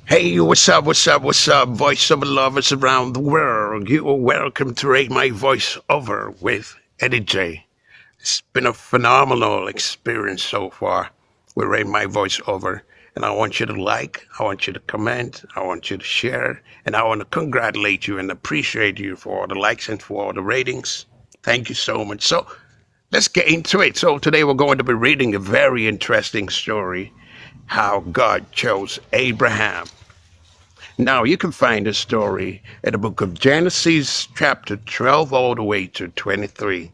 Hey, what's up, what's up, voiceover lovers around the world? You are welcome to Rate My Voice Over with Eddie J. It's been a phenomenal experience so far with Rate My Voice Over, and I want you to like, I want you to comment, I want you to share, and I want to congratulate you and appreciate you for all the likes and for all the ratings. Thank you so much. So, let's get into it. So, today we're going to be reading a very interesting story, how God chose Abraham. Now, you can find the story in the book of Genesis, chapter 12, all the way to 23.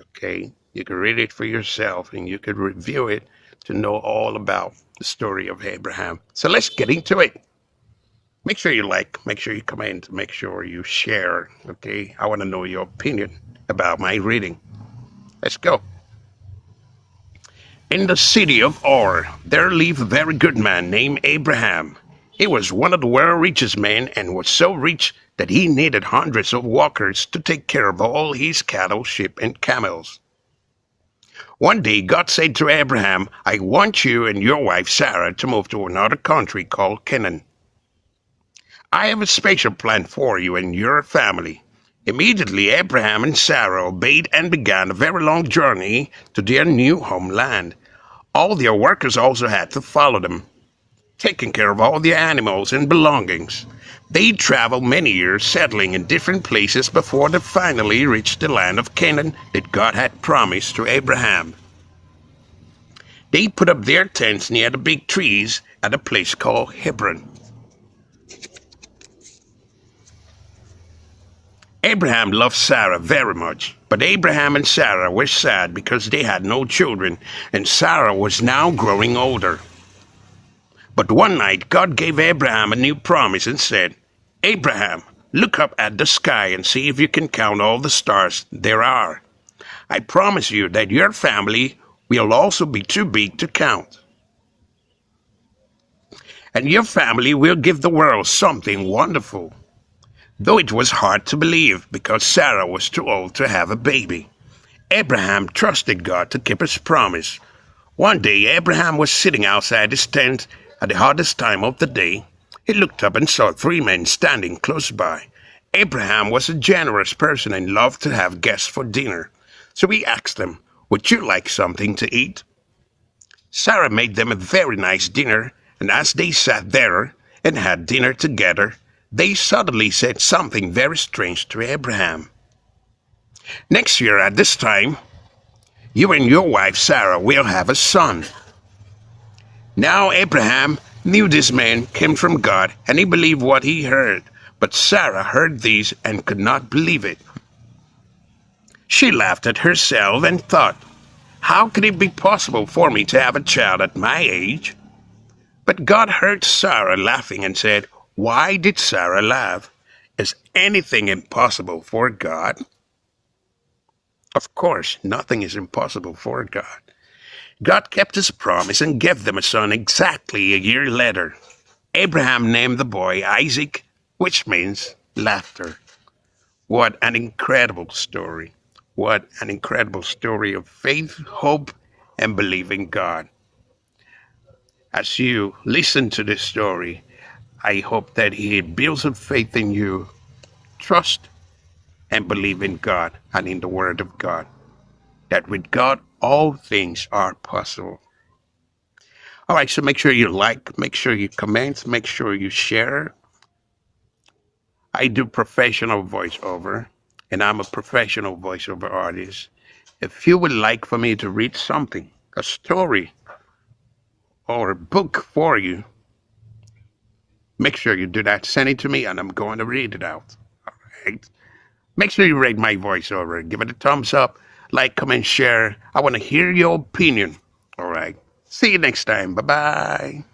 Okay? You can read it for yourself and you can review it to know all about the story of Abraham. So let's get into it. Make sure you like, make sure you comment, make sure you share. Okay? I want to know your opinion about my reading. Let's go. In the city of Ur, there lived a very good man named Abraham. He was one of the world's richest men and was so rich that he needed hundreds of workers to take care of all his cattle, sheep, and camels. One day God said to Abraham, I want you and your wife Sarah to move to another country called Canaan. I have a special plan for you and your family. Immediately Abraham and Sarah obeyed and began a very long journey to their new homeland. All their workers also had to follow them, taking care of all their animals and belongings. They traveled many years, settling in different places before they finally reached the land of Canaan that God had promised to Abraham. They put up their tents near the big trees at a place called Hebron. Abraham loved Sarah very much, but Abraham and Sarah were sad because they had no children, and Sarah was now growing older. But one night, God gave Abraham a new promise and said, Abraham, look up at the sky and see if you can count all the stars there are. I promise you that your family will also be too big to count. And your family will give the world something wonderful. Though it was hard to believe because Sarah was too old to have a baby, Abraham trusted God to keep his promise. One day, Abraham was sitting outside his tent at the hottest time of the day. He looked up and saw three men standing close by. Abraham was a generous person and loved to have guests for dinner. So he asked them, would you like something to eat? Sarah made them a very nice dinner, and as they sat there and had dinner together, they suddenly said something very strange to Abraham. Next year at this time, you and your wife Sarah will have a son. Now Abraham knew this man came from God, and he believed what he heard. But Sarah heard this and could not believe it. She laughed at herself and thought, how could it be possible for me to have a child at my age? But God heard Sarah laughing and said, why did Sarah laugh? Is anything impossible for God? Of course, nothing is impossible for God. God kept his promise and gave them a son exactly a year later. Abraham named the boy Isaac, which means laughter. What an incredible story. What an incredible story of faith, hope, and believing God. As you listen to this story, I hope that it builds up faith in you. Trust and believe in God and in the Word of God. That with God, all things are possible. All right, so make sure you like, make sure you comment, make sure you share. I do professional voiceover, and I'm a professional voiceover artist. If you would like for me to read something, a story, or a book for you, make sure you do that. Send it to me, and I'm going to read it out. All right? Make sure you rate my voiceover. Give it a thumbs up. Like, comment, share. I want to hear your opinion. All right. See you next time. Bye-bye.